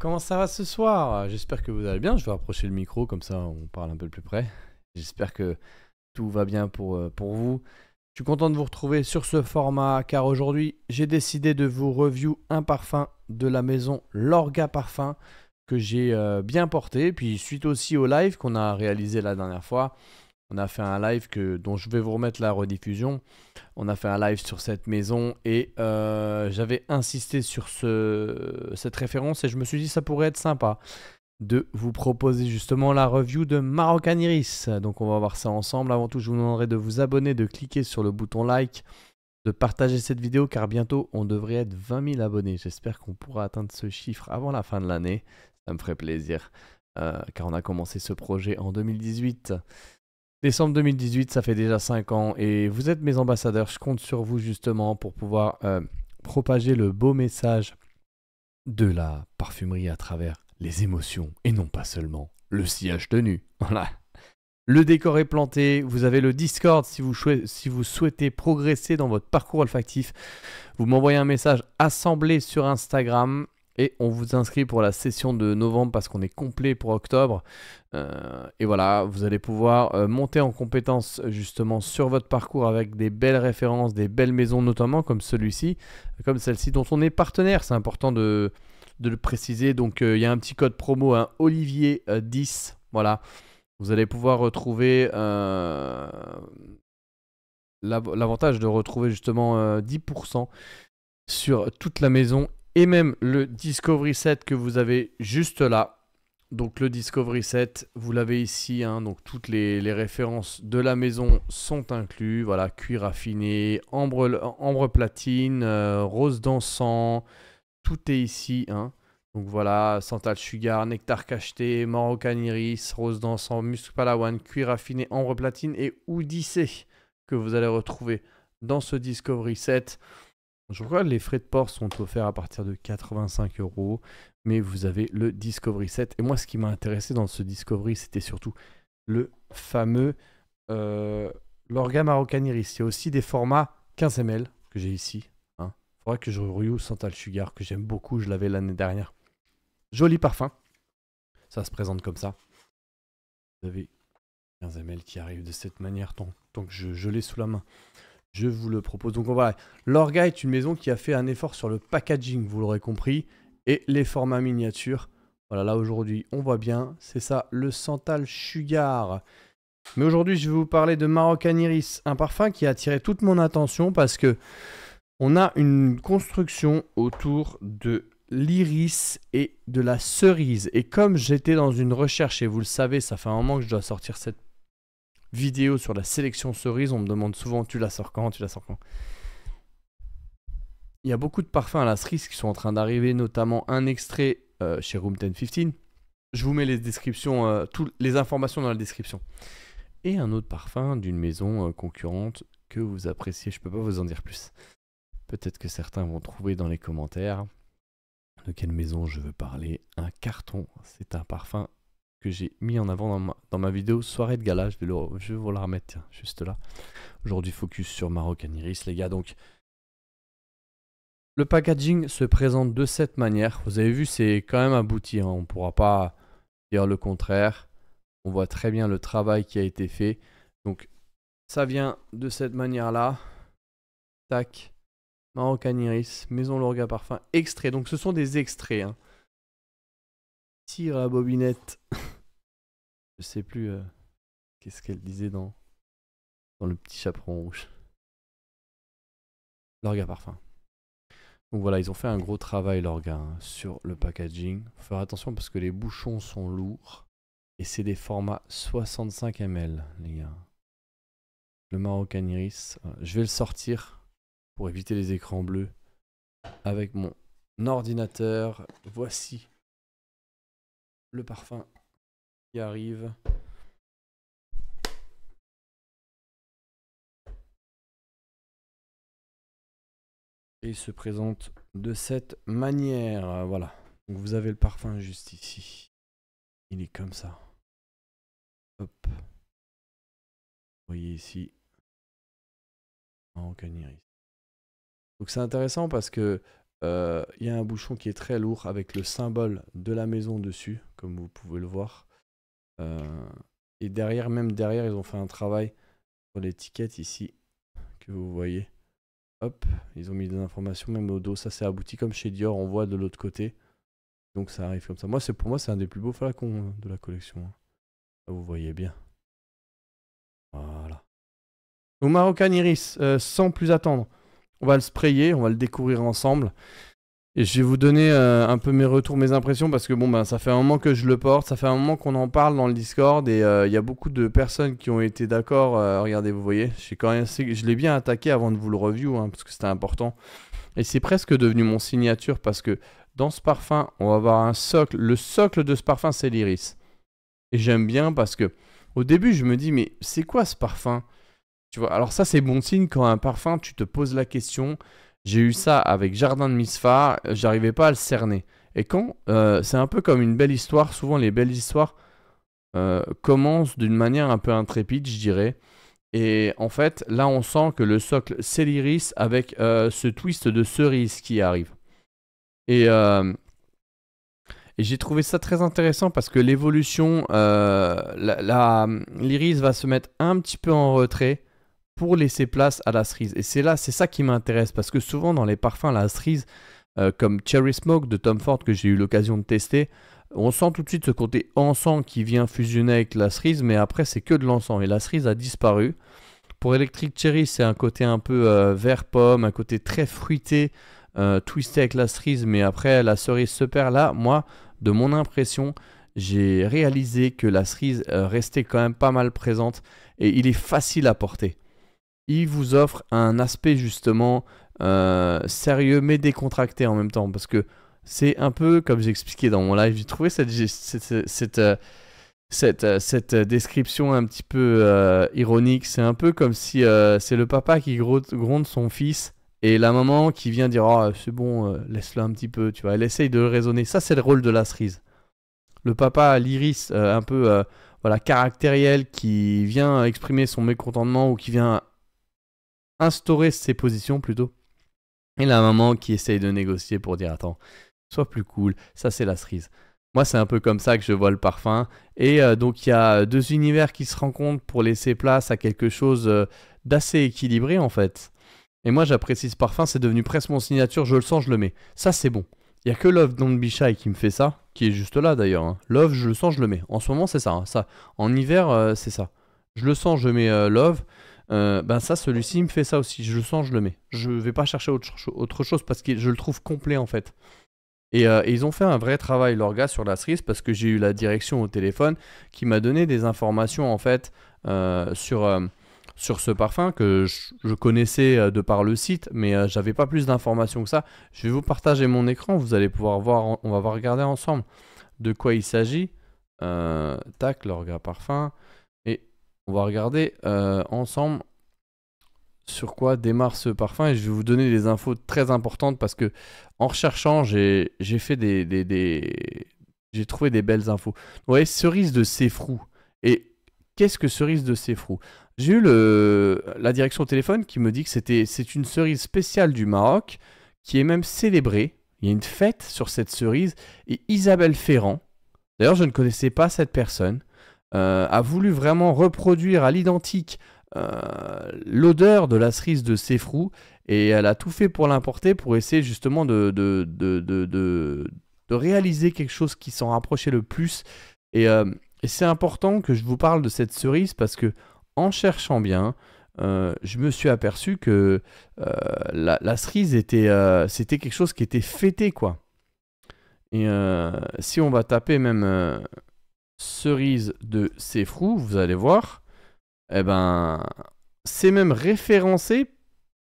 Comment ça va ce soir? J'espère que vous allez bien. Je vais rapprocher le micro, comme ça on parle un peu plus près. J'espère que tout va bien pour vous. Je suis content de vous retrouver sur ce format car aujourd'hui j'ai décidé de vous review un parfum de la maison Lorga Parfum que j'ai bien porté. Puis suite aussi au live qu'on a réalisé la dernière fois, on a fait un live dont je vais vous remettre la rediffusion. On a fait un live sur cette maison et j'avais insisté sur cette référence et je me suis dit ça pourrait être sympa de vous proposer justement la review de Moroccan Iris. Donc on va voir ça ensemble. Avant tout, je vous demanderai de vous abonner, de cliquer sur le bouton like, de partager cette vidéo car bientôt on devrait être 20 000 abonnés. J'espère qu'on pourra atteindre ce chiffre avant la fin de l'année. Ça me ferait plaisir car on a commencé ce projet en 2018. Décembre 2018, ça fait déjà 5 ans et vous êtes mes ambassadeurs. Je compte sur vous justement pour pouvoir propager le beau message de la parfumerie à travers les émotions et non pas seulement le sillage tenu. Voilà. Le décor est planté, vous avez le Discord si vous souhaitez progresser dans votre parcours olfactif. Vous m'envoyez un message assemblé sur Instagram et on vous inscrit pour la session de novembre parce qu'on est complet pour octobre. Et voilà, vous allez pouvoir monter en compétence justement sur votre parcours avec des belles références, des belles maisons notamment comme celui-ci, comme celle-ci dont on est partenaire. C'est important de le préciser. Donc il y a un petit code promo, hein, Olivier 10. Voilà. Vous allez pouvoir retrouver l'avantage de retrouver justement 10% sur toute la maison et même le Discovery Set que vous avez juste là. Donc le Discovery Set, vous l'avez ici, hein, donc toutes les références de la maison sont inclus. Voilà, cuir affiné, ambre platine, rose d'encens, tout est ici, hein. Donc voilà, Santal Sugar, Nectar Cacheté, Moroccan Iris, Rose d'encens, Musk Palawan, cuir affiné, ambre platine et Odyssée que vous allez retrouver dans ce Discovery Set. Je crois que les frais de port sont offerts à partir de 85 €, mais vous avez le Discovery Set. Et moi, ce qui m'a intéressé dans ce Discovery, c'était surtout le fameux Lorga Moroccan Iris. Il y a aussi des formats 15 ml que j'ai ici. Il faudra que je review Santal Sugar, que j'aime beaucoup, je l'avais l'année dernière. Joli parfum. Ça se présente comme ça. Vous avez 15 ml qui arrive de cette manière, tant que je l'ai sous la main. Je vous le propose. Donc voilà, Lorga est une maison qui a fait un effort sur le packaging, vous l'aurez compris, et les formats miniatures. Voilà, là aujourd'hui, on voit bien, c'est ça, le Santal Sugar. Mais aujourd'hui, je vais vous parler de Moroccan Iris, un parfum qui a attiré toute mon attention parce que on a une construction autour de l'iris et de la cerise. Et comme j'étais dans une recherche, et vous le savez, ça fait un moment que je dois sortir cette vidéo sur la sélection cerise, on me demande souvent tu la sors quand, tu la sors quand. Il y a beaucoup de parfums à la cerise qui sont en train d'arriver, notamment un extrait chez Room 1015. Je vous mets les descriptions, toutes les informations dans la description. Et un autre parfum d'une maison concurrente que vous appréciez, je ne peux pas vous en dire plus. Peut-être que certains vont trouver dans les commentaires de quelle maison je veux parler. Un carton, c'est un parfum que j'ai mis en avant dans ma vidéo soirée de gala. Je vais vous la remettre, tiens, juste là. Aujourd'hui, focus sur Moroccan Iris, les gars. Donc, le packaging se présente de cette manière. Vous avez vu, c'est quand même abouti, hein. On ne pourra pas dire le contraire. On voit très bien le travail qui a été fait. Donc, ça vient de cette manière-là. Tac. Moroccan Iris, Maison Lorga Parfum, extrait. Donc, ce sont des extraits, hein. Tire à bobinette. Je sais plus qu'est-ce qu'elle disait dans le petit chaperon rouge. Lorga Parfum. Donc voilà, ils ont fait un gros travail, Lorga, hein, sur le packaging. Faut faire attention parce que les bouchons sont lourds. Et c'est des formats 65 ml, les gars. Le Moroccan Iris. Je vais le sortir pour éviter les écrans bleus avec mon ordinateur. Voici le parfum qui arrive. Et il se présente de cette manière. Voilà. Donc vous avez le parfum juste ici. Il est comme ça. Hop. Vous voyez ici. Moroccan Iris. Donc c'est intéressant parce que il y a un bouchon qui est très lourd avec le symbole de la maison dessus, comme vous pouvez le voir. Et derrière, même derrière, ils ont fait un travail sur l'étiquette ici, que vous voyez. Hop, ils ont mis des informations même au dos. Ça, c'est abouti comme chez Dior, on voit de l'autre côté. Donc ça arrive comme ça. Pour moi, c'est un des plus beaux flacons de la collection. Ça, vous voyez bien. Voilà. Au Marocan Iris, sans plus attendre, on va le sprayer, on va le découvrir ensemble. Et je vais vous donner un peu mes retours, mes impressions, parce que bon, ben, ça fait un moment que je le porte, ça fait un moment qu'on en parle dans le Discord, et il y a beaucoup de personnes qui ont été d'accord. Regardez, vous voyez, je l'ai bien attaqué avant de vous le review, hein, parce que c'était important. Et c'est presque devenu mon signature, parce que dans ce parfum, on va avoir un socle. Le socle de ce parfum, c'est l'iris. Et j'aime bien parce que au début, je me dis, mais c'est quoi ce parfum? Tu vois, alors ça, c'est bon signe quand un parfum, tu te poses la question. J'ai eu ça avec Jardin de Misfar, j'arrivais pas à le cerner. Et quand c'est un peu comme une belle histoire, souvent les belles histoires commencent d'une manière un peu intrépide, je dirais. Et en fait, là, on sent que le socle, c'est l'iris avec ce twist de cerise qui arrive. Et j'ai trouvé ça très intéressant parce que l'évolution, l'iris va se mettre un petit peu en retrait pour laisser place à la cerise. Et c'est ça qui m'intéresse parce que souvent dans les parfums, la cerise, comme Cherry Smoke de Tom Ford que j'ai eu l'occasion de tester, on sent tout de suite ce côté encens qui vient fusionner avec la cerise, mais après c'est que de l'encens et la cerise a disparu. Pour Electric Cherry, c'est un côté un peu vert pomme, un côté très fruité, twisté avec la cerise, mais après la cerise se perd. Là, moi, de mon impression, j'ai réalisé que la cerise restait quand même pas mal présente et il est facile à porter. Il vous offre un aspect justement sérieux mais décontracté en même temps parce que c'est un peu comme j'expliquais dans mon live. J'ai trouvé cette description un petit peu ironique. C'est un peu comme si c'est le papa qui gronde son fils et la maman qui vient dire oh, c'est bon, laisse-le un petit peu, tu vois. Elle essaye de raisonner. Ça, c'est le rôle de la cerise. Le papa, l'iris, un peu voilà, caractériel qui vient exprimer son mécontentement ou qui vient instaurer ses positions plutôt. Et la maman qui essaye de négocier pour dire attends, sois plus cool, ça c'est la cerise. Moi c'est un peu comme ça que je vois le parfum. Et donc il y a deux univers qui se rencontrent pour laisser place à quelque chose d'assez équilibré en fait. Et moi j'apprécie ce parfum, c'est devenu presque mon signature, je le sens, je le mets. Ça c'est bon. Il n'y a que Love Don't Be Shy qui me fait ça, qui est juste là d'ailleurs. Hein. Love, je le sens, je le mets. En ce moment c'est ça, hein. Ça. En hiver c'est ça. Je le sens, je mets Love. Ben ça, celui-ci me fait ça aussi. Je le sens, je le mets. Je vais pas chercher autre chose parce que je le trouve complet en fait. Et ils ont fait un vrai travail, leurs gars, sur la cerise parce que j'ai eu la direction au téléphone qui m'a donné des informations en fait sur ce parfum que je connaissais de par le site, mais j'avais pas plus d'informations que ça. Je vais vous partager mon écran, vous allez pouvoir voir, on va regarder ensemble de quoi il s'agit. Tac, leur gars parfum. On va regarder ensemble sur quoi démarre ce parfum et je vais vous donner des infos très importantes parce que en recherchant, j'ai fait j'ai trouvé des belles infos. Vous voyez, cerise de Sefrou. Et qu'est-ce que cerise de Sefrou? J'ai eu la direction au téléphone qui me dit que c'est une cerise spéciale du Maroc qui est même célébrée. Il y a une fête sur cette cerise et Isabelle Ferrand, d'ailleurs je ne connaissais pas cette personne, a voulu vraiment reproduire à l'identique l'odeur de la cerise de Sefrou et elle a tout fait pour l'importer pour essayer justement de réaliser quelque chose qui s'en rapprochait le plus et c'est important que je vous parle de cette cerise parce que en cherchant bien je me suis aperçu que la cerise c'était quelque chose qui était fêté quoi et si on va taper même cerise de Sefrou, vous allez voir, eh ben, c'est même référencé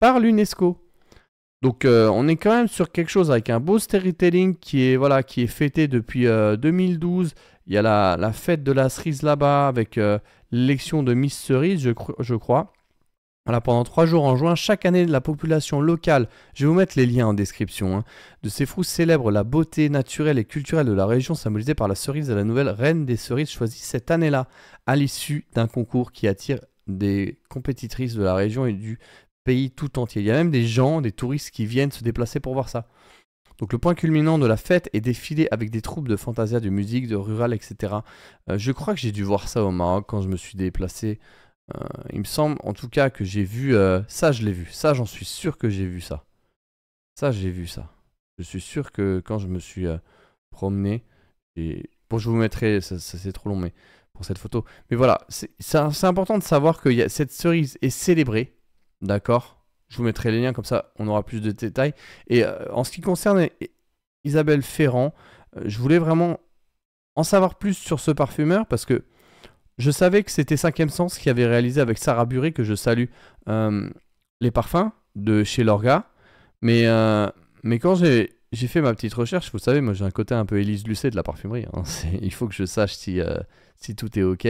par l'UNESCO. Donc on est quand même sur quelque chose avec un beau storytelling qui est fêté depuis 2012. Il y a la fête de la cerise là-bas avec l'élection de Miss Cerise, je crois. Voilà, pendant 3 jours en juin, chaque année, la population locale, je vais vous mettre les liens en description, hein, de Sefrou célèbre la beauté naturelle et culturelle de la région symbolisée par la cerise de la nouvelle reine des cerises choisie cette année-là, à l'issue d'un concours qui attire des compétitrices de la région et du pays tout entier. Il y a même des gens, des touristes qui viennent se déplacer pour voir ça. Donc le point culminant de la fête est défilé avec des troupes de fantasia, de musique, de rural, etc. Je crois que j'ai dû voir ça au Maroc quand je me suis déplacé. Il me semble en tout cas que j'ai vu ça, je l'ai vu. Ça, j'en suis sûr que j'ai vu ça. Ça, j'ai vu ça. Je suis sûr que quand je me suis promené, bon, je vous mettrai, ça c'est trop long, mais pour cette photo. Mais voilà, c'est important de savoir que cette cerise est célébrée, d'accord? Je vous mettrai les liens, comme ça on aura plus de détails. Et en ce qui concerne Isabelle Ferrand, je voulais vraiment en savoir plus sur ce parfumeur, parce que je savais que c'était 5e Sens qui avait réalisé avec Sarah Buré, que je salue, les parfums de chez Lorga. Mais quand j'ai fait ma petite recherche, vous savez, moi j'ai un côté un peu Élise Lucet de la parfumerie, hein. Il faut que je sache si tout est ok.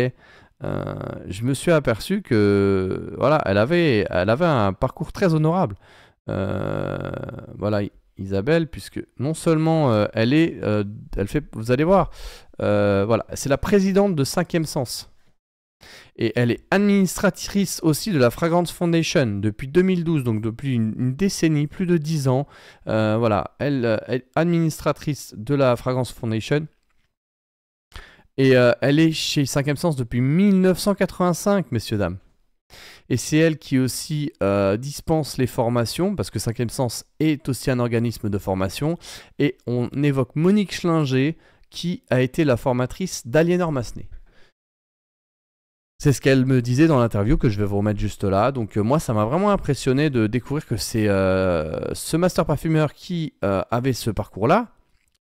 Je me suis aperçu que voilà, elle avait un parcours très honorable. Voilà, Isabelle, puisque non seulement elle fait, vous allez voir, voilà, c'est la présidente de 5e Sens. Et elle est administratrice aussi de la Fragrance Foundation depuis 2012, donc depuis une décennie, plus de 10 ans. Voilà, elle est administratrice de la Fragrance Foundation. Et elle est chez 5e Sens depuis 1985, messieurs, dames. Et c'est elle qui aussi dispense les formations, parce que 5e Sens est aussi un organisme de formation. Et on évoque Monique Schlinger, qui a été la formatrice d'Aliénor Massenet. C'est ce qu'elle me disait dans l'interview, que je vais vous remettre juste là. Donc moi, ça m'a vraiment impressionné de découvrir que c'est ce master parfumeur qui avait ce parcours-là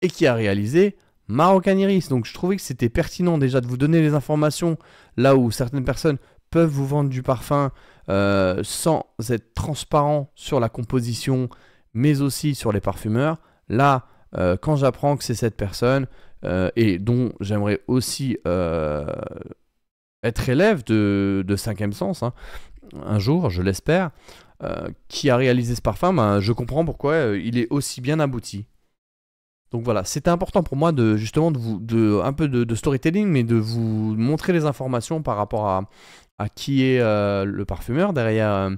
et qui a réalisé Marocan Iris. Donc je trouvais que c'était pertinent déjà de vous donner les informations là où certaines personnes peuvent vous vendre du parfum sans être transparent sur la composition, mais aussi sur les parfumeurs. Là, quand j'apprends que c'est cette personne et dont j'aimerais aussi être élève de 5e Sens, hein, un jour, je l'espère, qui a réalisé ce parfum, ben, je comprends pourquoi il est aussi bien abouti. Donc voilà, c'était important pour moi de justement un peu de storytelling, mais de vous montrer les informations par rapport à qui est le parfumeur derrière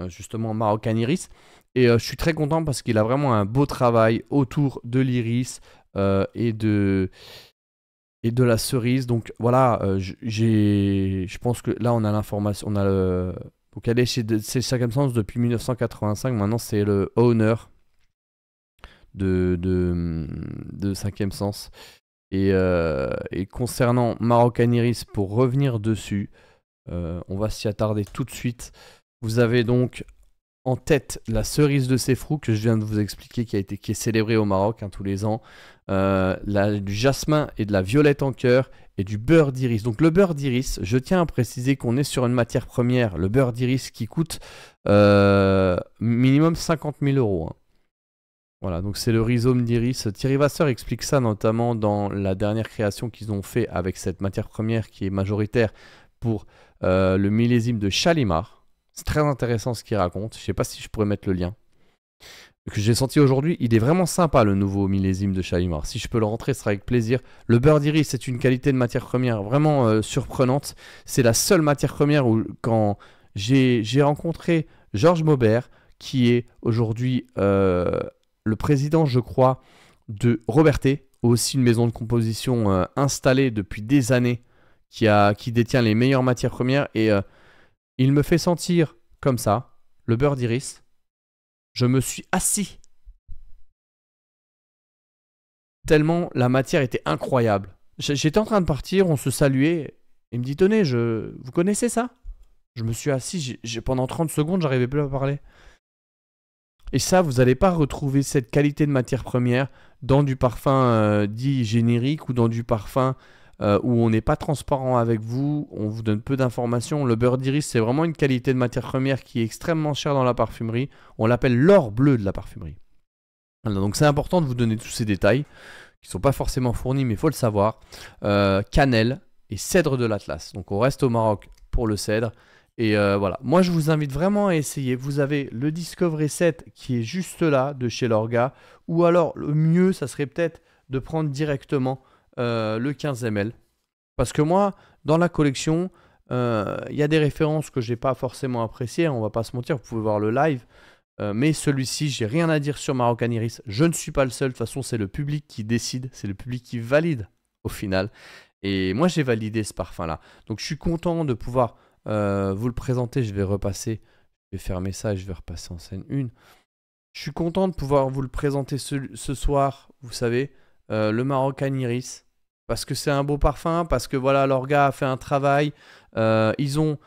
justement Marocan Iris. Et je suis très content parce qu'il a vraiment un beau travail autour de l'iris et de la cerise. Donc voilà, je pense que là on a l'information, on a donc elle est chez 5e Sens depuis 1985, maintenant c'est le owner de 5e Sens. Et concernant Marocan Iris, pour revenir dessus, on va s'y attarder tout de suite. Vous avez donc en tête la cerise de Sefrou que je viens de vous expliquer, qui est célébrée au Maroc tous les ans. Du jasmin et de la violette en cœur et du beurre d'iris. Donc le beurre d'iris, je tiens à préciser qu'on est sur une matière première, le beurre d'iris, qui coûte minimum 50 000 €. Hein. Voilà, donc c'est le rhizome d'iris. Thierry Vasseur explique ça notamment dans la dernière création qu'ils ont fait avec cette matière première qui est majoritaire pour le millésime de Chalimar. C'est très intéressant ce qu'il raconte. Je ne sais pas si je pourrais mettre le lien. Que j'ai senti aujourd'hui, il est vraiment sympa le nouveau millésime de Chalimar. Si je peux le rentrer, ce sera avec plaisir. Le beurre d'iris, c'est une qualité de matière première vraiment surprenante. C'est la seule matière première où, quand j'ai rencontré Georges Maubert, qui est aujourd'hui le président, je crois, de Robertet, aussi une maison de composition installée depuis des années, qui détient les meilleures matières premières. Et il me fait sentir comme ça, le beurre d'iris. Je me suis assis. Tellement la matière était incroyable. J'étais en train de partir, on se saluait. Il me dit, tenez, vous connaissez ça? Je me suis assis, pendant 30 secondes, j'arrivais plus à parler. Et ça, vous n'allez pas retrouver cette qualité de matière première dans du parfum dit générique ou dans du parfum où on n'est pas transparent avec vous, on vous donne peu d'informations. Le beurre d'iris, c'est vraiment une qualité de matière première qui est extrêmement chère dans la parfumerie. On l'appelle l'or bleu de la parfumerie. Alors, donc c'est important de vous donner tous ces détails qui ne sont pas forcément fournis, mais il faut le savoir. Cannelle et cèdre de l'Atlas. Donc on reste au Maroc pour le cèdre. Et voilà, moi je vous invite vraiment à essayer. Vous avez le Discovery 7 qui est juste là de chez Lorga. Ou alors le mieux, ça serait peut-être de prendre directement le 15 ml. Parce que moi, dans la collection, il y a des références que je n'ai pas forcément appréciées. On va pas se mentir, vous pouvez voir le live. Mais celui-ci, j'ai rien à dire sur Moroccan Iris. Je ne suis pas le seul. De toute façon, c'est le public qui décide. C'est le public qui valide au final. Et moi, j'ai validé ce parfum-là. Donc, je suis content de pouvoir vous le présenter. Je vais repasser. Je vais fermer ça et je vais repasser en scène 1. Je suis content de pouvoir vous le présenter ce soir. Vous savez, le Moroccan Iris. Parce que c'est un beau parfum. Parce que voilà, l'orga a fait un travail. Ils ont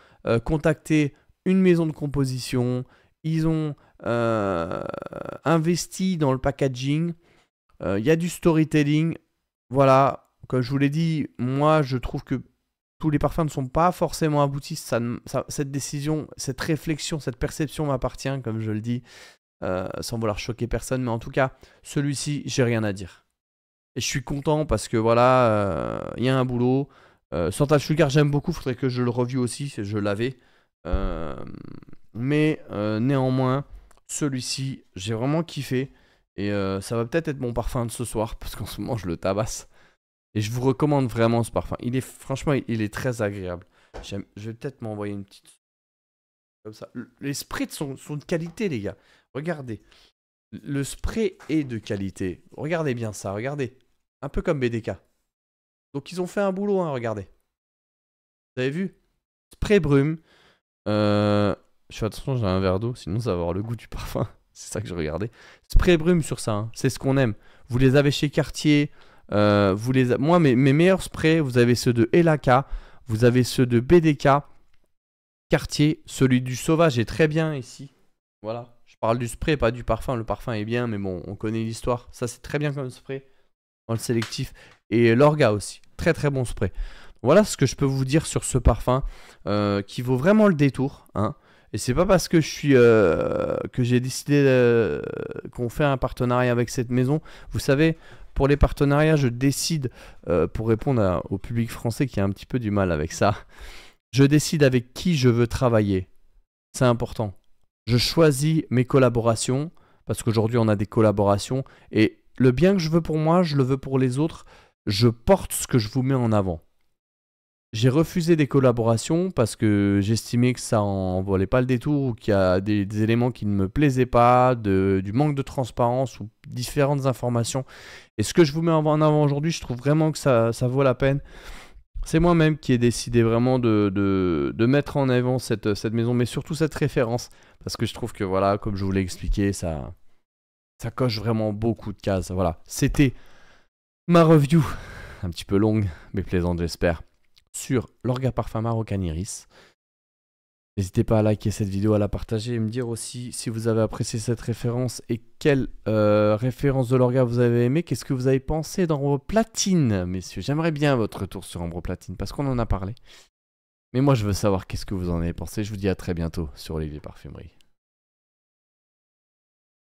contacté une maison de composition. Ils ont investi dans le packaging. Il y a du storytelling. Voilà, comme je vous l'ai dit, moi je trouve que tous les parfums ne sont pas forcément aboutis. Cette décision, cette réflexion, cette perception m'appartient, comme je le dis, sans vouloir choquer personne. Mais en tout cas, celui-ci, j'ai rien à dire. Et je suis content parce que voilà, il y a un boulot. Santal Sugar, j'aime beaucoup. Il faudrait que je le review aussi, je l'avais. Mais néanmoins, celui-ci, j'ai vraiment kiffé. Et ça va peut-être être mon parfum de ce soir, parce qu'en ce moment, je le tabasse. Et je vous recommande vraiment ce parfum. Franchement, il est très agréable. Je vais peut-être m'envoyer une petite... Comme ça. Les sprays sont de qualité, les gars. Regardez. Le spray est de qualité. Regardez bien ça, regardez. Un peu comme BDK. Donc, ils ont fait un boulot, hein, regardez. Vous avez vu? Spray brume. Je fais attention, j'ai un verre d'eau, sinon ça va avoir le goût du parfum. C'est ça que je regardais. Spray brume sur ça, hein. C'est ce qu'on aime. Vous les avez chez Cartier. Moi, mes meilleurs sprays, vous avez ceux de Elaka. Vous avez ceux de BDK. Cartier. Celui du Sauvage est très bien ici. Voilà. Je parle du spray, pas du parfum. Le parfum est bien, mais bon, on connaît l'histoire. Ça, c'est très bien comme spray. Dans le sélectif. Et l'Orga aussi. Très très bon spray. Voilà ce que je peux vous dire sur ce parfum qui vaut vraiment le détour, hein. Et c'est pas parce que j'ai décidé qu'on fait un partenariat avec cette maison. Vous savez, pour les partenariats, je décide, pour répondre au public français qui a un petit peu du mal avec ça, je décide avec qui je veux travailler. C'est important. Je choisis mes collaborations, parce qu'aujourd'hui on a des collaborations, et le bien que je veux pour moi, je le veux pour les autres. Je porte ce que je vous mets en avant. J'ai refusé des collaborations parce que j'estimais que ça en valait pas le détour ou qu'il y a des éléments qui ne me plaisaient pas, du manque de transparence ou différentes informations. Et ce que je vous mets en avant aujourd'hui, je trouve vraiment que ça vaut la peine. C'est moi-même qui ai décidé vraiment de mettre en avant cette maison, mais surtout cette référence. Parce que je trouve que, voilà, comme je vous l'ai expliqué, ça coche vraiment beaucoup de cases. Voilà, c'était ma review, un petit peu longue, mais plaisante j'espère, sur l'Orga Parfum Moroccan Iris. N'hésitez pas à liker cette vidéo, à la partager et me dire aussi si vous avez apprécié cette référence et quelle référence de l'Orga vous avez aimé. Qu'est-ce que vous avez pensé d'Ambre Platine, messieurs? J'aimerais bien votre retour sur Ambre Platine parce qu'on en a parlé. Mais moi, je veux savoir qu'est-ce que vous en avez pensé. Je vous dis à très bientôt sur Olivier Parfumerie.